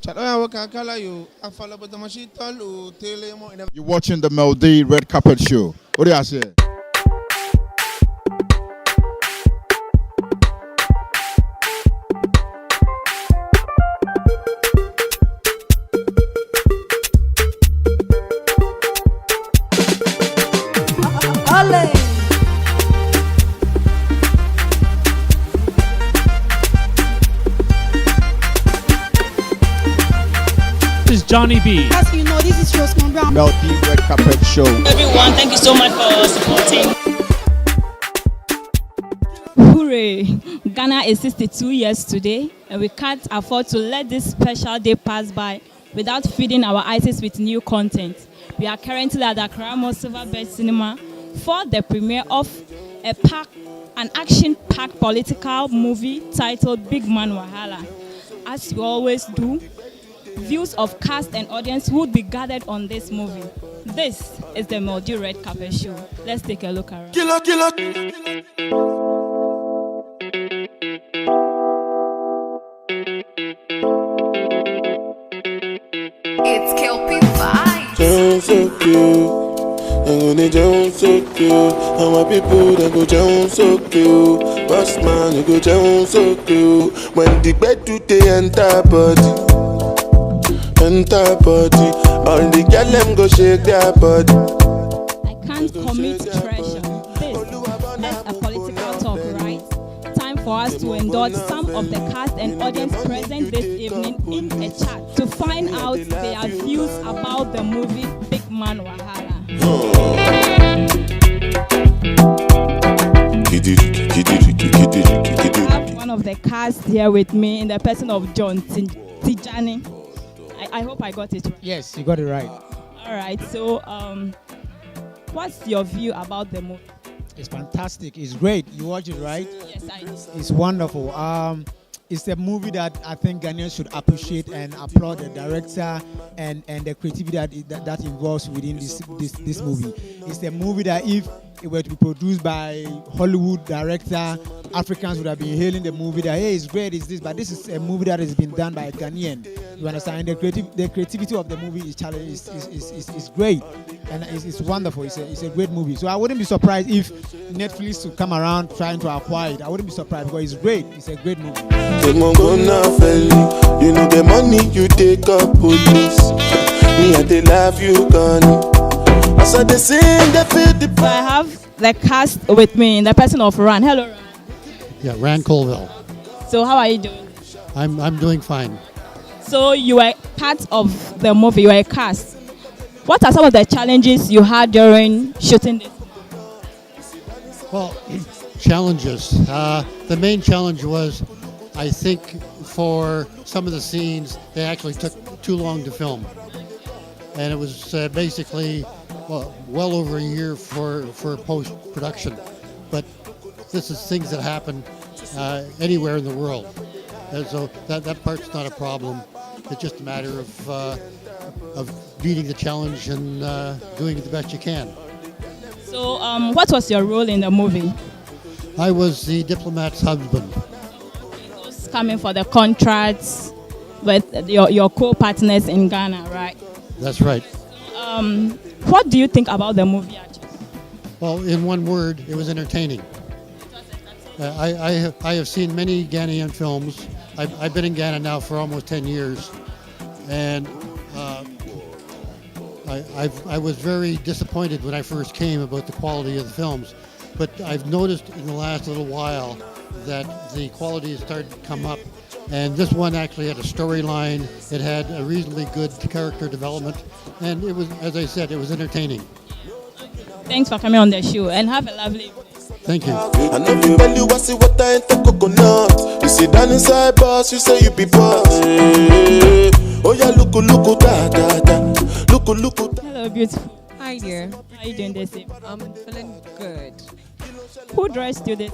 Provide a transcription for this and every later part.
You're watching the Meldee Red Carpet Show. What do you say? This is Johnny B. As you know, this is Rosman Brown. Meldee Red Carpet Show. Everyone, thank you so much for supporting. Hooray! Ghana is 62 years today, and we can't afford to let this special day pass by without feeding our eyes with new content. We are currently at the Accra Silver Bed Cinema for the premiere of an action-packed political movie titled Big Man Wahala. As we always do, views of cast and audience would be gathered on this movie. This is the Meldee Red Carpet Show. Let's take a look around. It's Kelpie Vibes. Sound so cute. I'm gonna jump so cute. And my people they go jump so cute. Boss man, you go jump so cute. When the bed do they enter body. All the girl them go shake their body. I can't commit treasure. This is a political talk, right? Time for us to indulge some of the cast and audience present this evening in a chat to find out their views about the movie Big Man Wahala. I have one of the cast here with me in the person of John Tijani. I hope I got it right. Yes, you got it right. All right. So, what's your view about the movie? It's fantastic. It's great. You watch it, right? Yes, I do. It's wonderful. It's a movie that I think Ghanaians should appreciate and applaud the director and the creativity that involves within this movie. It's a movie that if it were to be produced by Hollywood director, Africans would have been hailing the movie that, hey, it's great, it's this, but this is a movie that has been done by a Ghanaian. You understand? The creativity of the movie is great, and it's wonderful. It's a great movie. So I wouldn't be surprised if Netflix would come around trying to acquire it. I wouldn't be surprised because it's great. It's a great movie. You know the money you take up police. Me and they love you gone. As I sing, they feel the. So I have the cast with me in the person of Ran. Hello, Ran. Yeah, Rand Colville. So how are you doing? I'm doing fine. So you were part of the movie. You were a cast. What are some of the challenges you had during shooting this? Well, challenges. The main challenge was, I think, for some of the scenes, they actually took too long to film. And it was basically well over a year for post-production. But this is things that happen anywhere in the world. And so that part's not a problem. It's just a matter of beating the challenge and doing it the best you can. So what was your role in the movie? I was the diplomat's husband. Those coming for the contracts with your co-partners in Ghana, right? That's right. What do you think about the movie, actually? Well, in one word, it was entertaining. I have seen many Ghanaian films. I've been in Ghana now for almost 10 years, and I was very disappointed when I first came about the quality of the films. But I've noticed in the last little while that the quality has started to come up. And this one actually had a storyline. It had a reasonably good character development. And it was, as I said, it was entertaining. Thanks for coming on the show and have a lovely. Thank you. I know you tell you I see what I ain't the coconut. You sit down inside boss, you say you be boss. Oh yeah, look da da da. Look. Hello, beautiful. Hi dear. How are you doing this evening? I'm feeling good. Who dressed you this?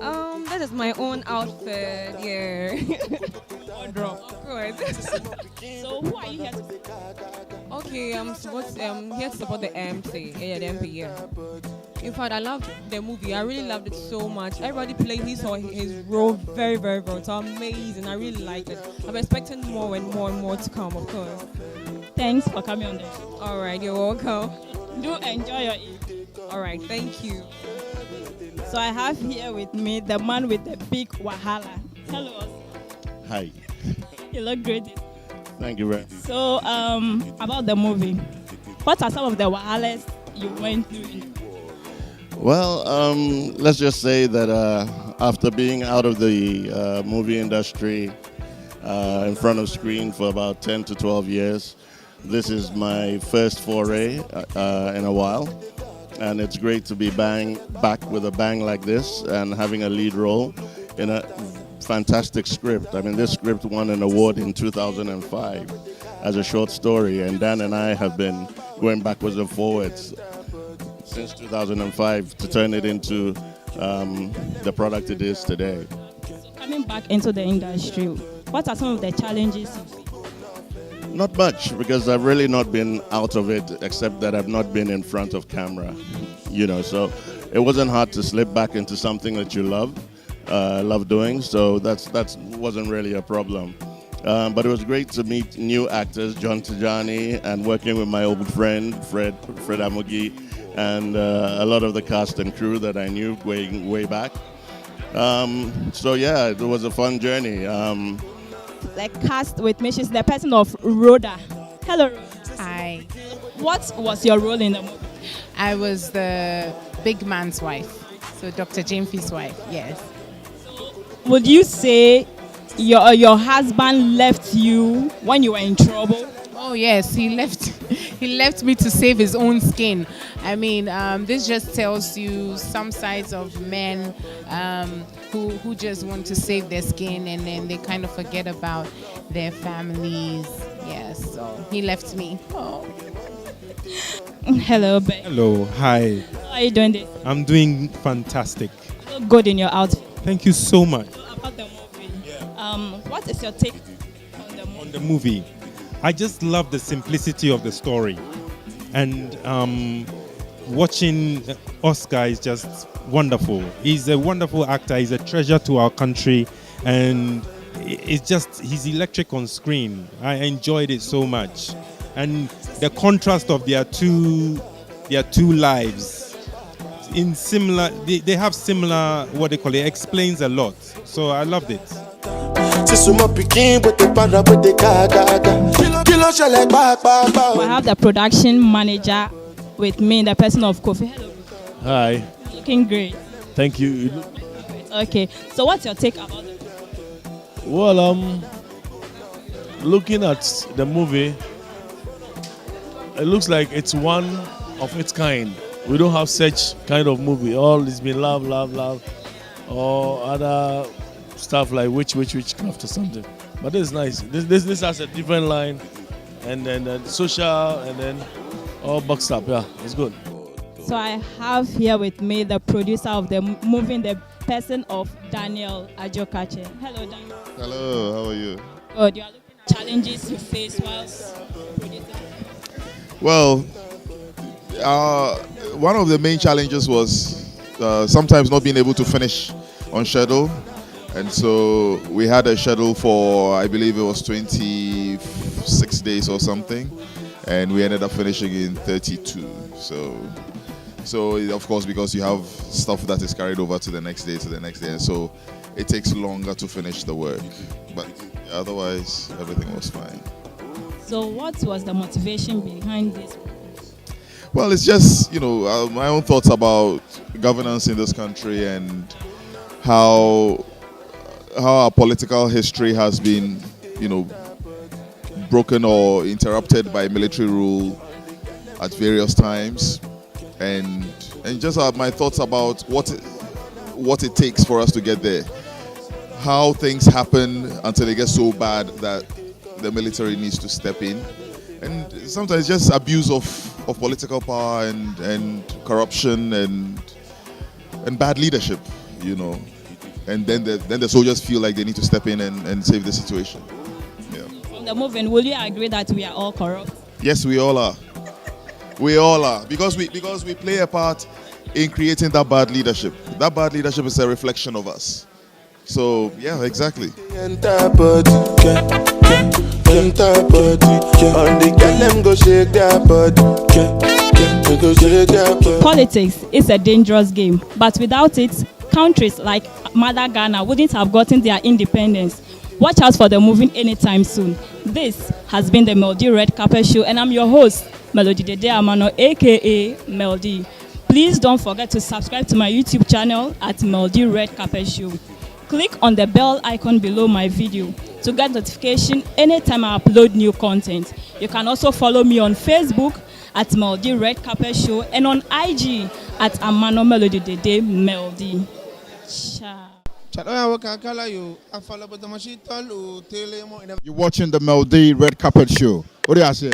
That is my own outfit. Yeah. Wardrobe. Good. So who are you here to support? Okay, I'm here to support the MC. Yeah, the MP. Yeah. In fact, I loved the movie. I really loved it so much. Everybody played his role very, very, very. So amazing. I really liked it. I'm expecting more and more and more to come, of course. Thanks for coming on there. All right, you're welcome. Do enjoy your evening. All right, thank you. So I have here with me the man with the big wahala. Hello, Oscar. Hi. You look great. Thank you, Randy. So about the movie, what are some of the wahalas you went through? Well, let's just say that after being out of the movie industry in front of screen for about 10 to 12 years, this is my first foray in a while. And it's great to be back with a bang like this and having a lead role in a fantastic script. I mean, this script won an award in 2005 as a short story, and Dan and I have been going backwards and forwards since 2005 to turn it into the product it is today. So coming back into the industry, what are some of the challenges you face? Not much, because I've really not been out of it, except that I've not been in front of camera, so it wasn't hard to slip back into something that you love doing, so that wasn't really a problem. But it was great to meet new actors, John Tijani, and working with my old friend, Fred Amogi, and a lot of the cast and crew that I knew way back. So yeah, it was a fun journey. The cast with me, she's the person of Rhoda. Hello, Rhoda. Hi. What was your role in the movie? I was the big man's wife, so Dr. James's wife, yes. Would you say your husband left you when you were in trouble? Oh yes, he left me to save his own skin. I mean, this just tells you some sides of men who just want to save their skin, and then they kind of forget about their families. Yes, so he left me. Oh. Hello, Ben. Hello, hi. How are you doing this? I'm doing fantastic. You look good in your outfit. Thank you so much. So about the movie, what is your take on the movie? On the movie, I just love the simplicity of the story, and watching Oscar is just wonderful. He's a wonderful actor. He's a treasure to our country, and he's electric on screen. I enjoyed it so much, and the contrast of their two lives in similar. They have similar, what they call it, explains a lot. So I loved it. I have the production manager with me, the person of Kofi. Hello. Hi. Looking great. Thank you. Okay. So what's your take about it? Well, looking at the movie, it looks like it's one of its kind. We don't have such kind of movie. All it's been love, or other stuff like witchcraft or something. But this is nice. This has a different line, and then social, and then all boxed up. Yeah, it's good. So I have here with me the producer of the movie, the person of Daniel Ajokache. Hello, Daniel. Hello, how are you? Good. You are looking at challenges you face whilst producing. Well, one of the main challenges was sometimes not being able to finish on schedule. And so we had a schedule for, I believe it was 26 days or something. And we ended up finishing in 32. So of course, because you have stuff that is carried over to the next day, and so it takes longer to finish the work. But otherwise, everything was fine. So what was the motivation behind this? Well, it's just, my own thoughts about governance in this country and how our political history has been, broken or interrupted by military rule at various times, and just my thoughts about what it takes for us to get there, how things happen until it gets so bad that the military needs to step in, and sometimes just abuse of political power and corruption and bad leadership, and then the soldiers feel like they need to step in and save the situation. From the movement, will you agree that we are all corrupt? Yes, we all are. We all are, because we play a part in creating that bad leadership. That bad leadership is a reflection of us. So, yeah, exactly. Enter body, enter body. On the girl, them go shake their body. Go shake their body. Politics is a dangerous game, but without it, countries like Mother Ghana wouldn't have gotten their independence. Watch out for the moving anytime soon. This has been the Meldee Red Carpet Show, and I'm your host, Melody Dede Amano, aka Meldee. Please don't forget to subscribe to my YouTube channel at Meldee Red Carpet Show. Click on the bell icon below my video to get notification anytime I upload new content. You can also follow me on Facebook at Meldee Red Carpet Show and on IG at Amano Melody Dede Meldee. Ciao. You're watching the Meldee Red Carpet Show. What do you say?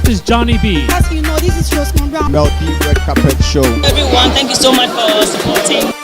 This is Johnny B. As you know, this is Rose Brown. Meldee Red Carpet Show. Everyone, thank you so much for supporting.